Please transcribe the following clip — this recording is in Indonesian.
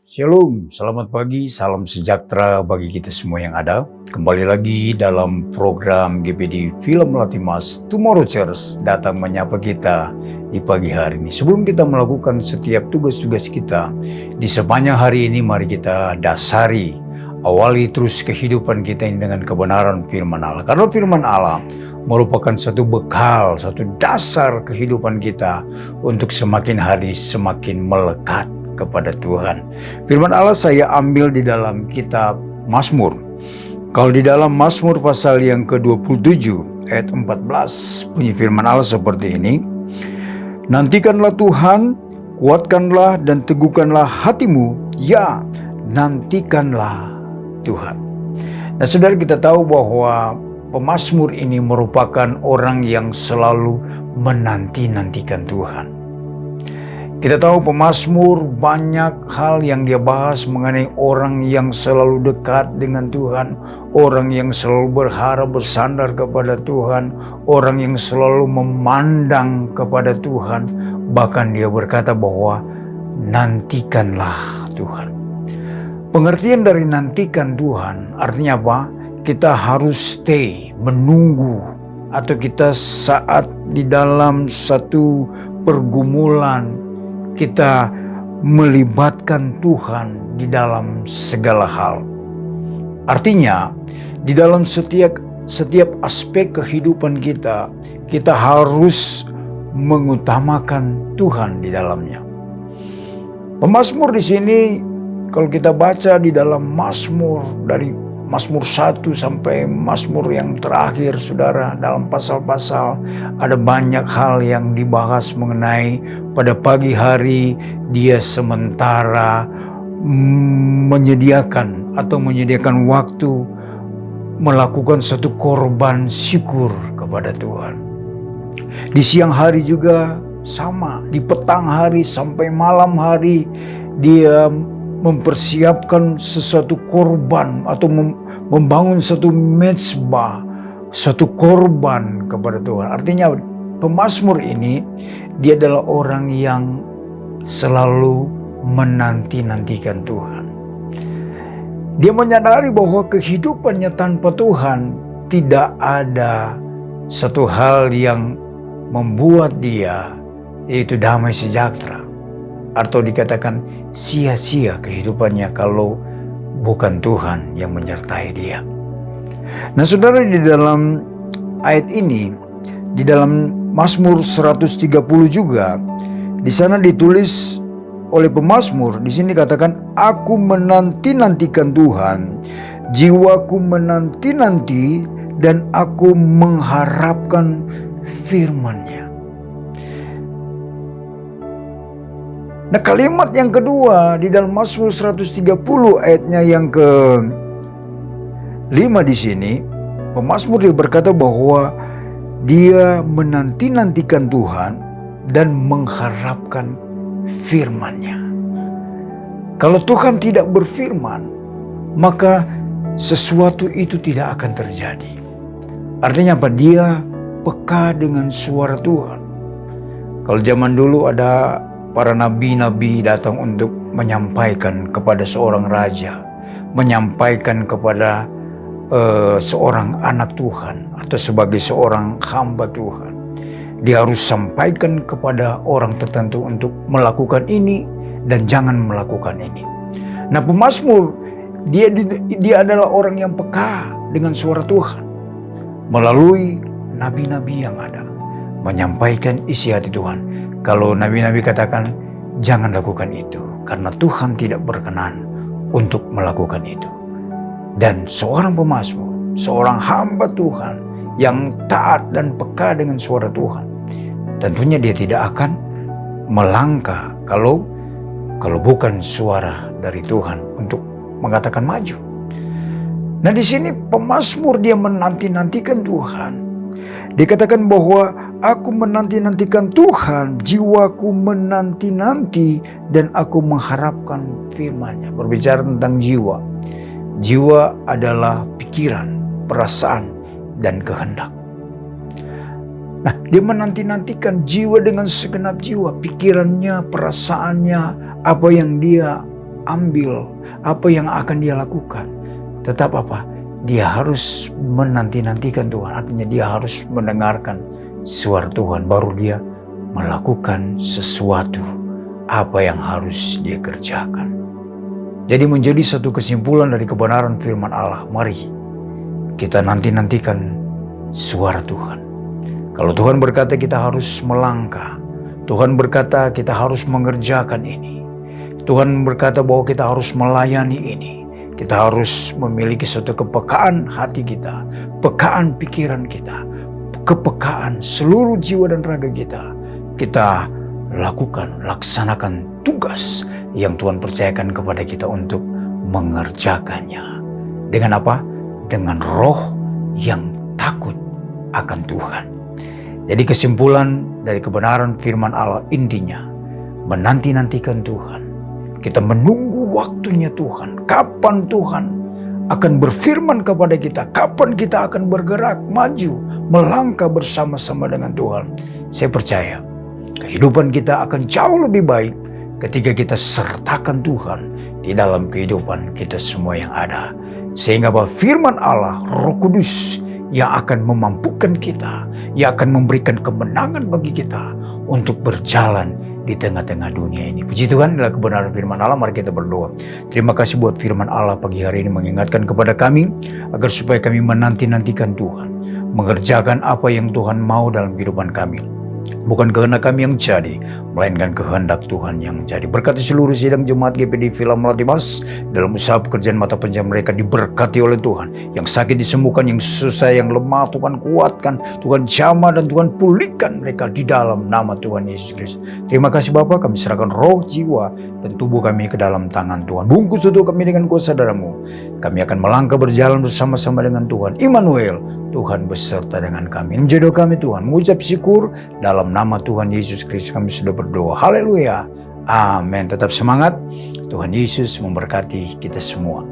Shalom, selamat pagi, salam sejahtera bagi kita semua yang ada. Kembali lagi dalam program GPD Film Latimas Tomorrow Church datang menyapa kita di pagi hari ini. Sebelum kita melakukan setiap tugas-tugas kita di sepanjang hari ini, mari kita dasari, awali terus kehidupan kita ini dengan kebenaran firman Allah. Karena firman Allah merupakan satu bekal, satu dasar kehidupan kita untuk semakin hari semakin melekat kepada Tuhan. Firman Allah saya ambil di dalam kitab Mazmur. Kalau di dalam Mazmur pasal yang ke-27 ayat 14 bunyi firman Allah seperti ini. Nantikanlah Tuhan, kuatkanlah dan teguhkanlah hatimu, ya nantikanlah Tuhan. Nah saudara, kita tahu bahwa pemazmur ini merupakan orang yang selalu menanti-nantikan Tuhan. Kita tahu pemazmur banyak hal yang dia bahas mengenai orang yang selalu dekat dengan Tuhan, orang yang selalu berharap bersandar kepada Tuhan, orang yang selalu memandang kepada Tuhan. Bahkan dia berkata bahwa nantikanlah Tuhan. Pengertian dari nantikan Tuhan artinya apa? Kita harus stay, menunggu, atau kita saat di dalam satu pergumulan, kita melibatkan Tuhan di dalam segala hal. Artinya, di dalam setiap aspek kehidupan kita, kita harus mengutamakan Tuhan di dalamnya. Pemazmur di sini, kalau kita baca di dalam Mazmur dari Mazmur 1 sampai Mazmur yang terakhir, saudara, dalam pasal-pasal ada banyak hal yang dibahas mengenai pada pagi hari dia sementara menyediakan waktu melakukan satu korban syukur kepada Tuhan. Di siang hari juga sama, di petang hari sampai malam hari dia mempersiapkan sesuatu korban atau membangun satu mezbah, satu korban kepada Tuhan. Artinya pemazmur ini dia adalah orang yang selalu menanti-nantikan Tuhan. Dia menyadari bahwa kehidupannya tanpa Tuhan tidak ada satu hal yang membuat dia yaitu damai sejahtera. Atau dikatakan sia-sia kehidupannya kalau bukan Tuhan yang menyertai dia. Nah saudara, di dalam ayat ini, di dalam Mazmur 130 juga, di sana ditulis oleh pemazmur, di sini katakan, aku menanti-nantikan Tuhan, jiwaku menanti-nanti dan aku mengharapkan firman-Nya. Nah kalimat yang kedua di dalam Mazmur 130 ayatnya yang ke-5 di sini, pemazmur dia berkata bahwa dia menanti-nantikan Tuhan dan mengharapkan firman-Nya. Kalau Tuhan tidak berfirman, maka sesuatu itu tidak akan terjadi. Artinya apa? Dia peka dengan suara Tuhan. Kalau zaman dulu ada para nabi-nabi datang untuk menyampaikan kepada seorang raja, menyampaikan kepada seorang anak Tuhan atau sebagai seorang hamba Tuhan. Dia harus sampaikan kepada orang tertentu untuk melakukan ini dan jangan melakukan ini. Nah pemazmur dia adalah orang yang peka dengan suara Tuhan melalui nabi-nabi yang ada, menyampaikan isi hati Tuhan. Kalau nabi-nabi katakan, jangan lakukan itu, karena Tuhan tidak berkenan untuk melakukan itu. Dan seorang pemazmur, seorang hamba Tuhan yang taat dan peka dengan suara Tuhan, tentunya dia tidak akan melangkah kalau bukan suara dari Tuhan untuk mengatakan maju. Nah di sini pemazmur dia menanti-nantikan Tuhan. Dikatakan bahwa aku menanti-nantikan Tuhan, jiwaku menanti-nanti dan aku mengharapkan firman-Nya. Berbicara tentang jiwa. Jiwa adalah pikiran, perasaan, dan kehendak. Nah, dia menanti-nantikan jiwa dengan segenap jiwa, pikirannya, perasaannya, apa yang dia ambil, apa yang akan dia lakukan. Tetap apa? Dia harus menanti-nantikan Tuhan. Artinya dia harus mendengarkan suara Tuhan. Baru dia melakukan sesuatu apa yang harus dia kerjakan. Jadi menjadi satu kesimpulan dari kebenaran firman Allah. Mari kita nanti-nantikan suara Tuhan. Kalau Tuhan berkata kita harus melangkah, Tuhan berkata kita harus mengerjakan ini, Tuhan berkata bahwa kita harus melayani ini, kita harus memiliki suatu kepekaan hati kita, pekaan pikiran kita, kepekaan seluruh jiwa dan raga kita. Kita laksanakan tugas yang Tuhan percayakan kepada kita untuk mengerjakannya. Dengan apa? Dengan roh yang takut akan Tuhan. Jadi kesimpulan dari kebenaran firman Allah intinya, menanti-nantikan Tuhan. Kita menunggu waktunya Tuhan. Kapan Tuhan akan berfirman kepada kita? Kapan kita akan bergerak, maju, melangkah bersama-sama dengan Tuhan? Saya percaya kehidupan kita akan jauh lebih baik ketika kita sertakan Tuhan di dalam kehidupan kita semua yang ada. Sehingga bahwa firman Allah, Roh Kudus yang akan memampukan kita, yang akan memberikan kemenangan bagi kita untuk berjalan di tengah-tengah dunia ini. Puji Tuhan, adalah kebenaran firman Allah. Mari kita berdoa. Terima kasih buat firman Allah pagi hari ini mengingatkan kepada kami agar supaya kami menanti-nantikan Tuhan, mengerjakan apa yang Tuhan mau dalam kehidupan kami. Bukan kehendak kami yang jadi, melainkan kehendak Tuhan yang jadi. Berkati seluruh sidang jemaat GPD Villa Melati Mas dalam usaha pekerjaan mata pencaharian mereka, diberkati oleh Tuhan. Yang sakit disembuhkan, yang susah, yang lemah Tuhan kuatkan, Tuhan jamah dan Tuhan pulihkan mereka di dalam nama Tuhan Yesus Kristus. Terima kasih Bapa, kami serahkan roh, jiwa, dan tubuh kami ke dalam tangan Tuhan. Bungkus untuk kami dengan kuasa darah-Mu. Kami akan melangkah berjalan bersama-sama dengan Tuhan. Immanuel, Tuhan beserta dengan kami. Menjadi kami Tuhan, mengucap syukur dalam nama Tuhan Yesus Kristus kami sudah berdoa. Haleluya. Amin. Tetap semangat. Tuhan Yesus memberkati kita semua.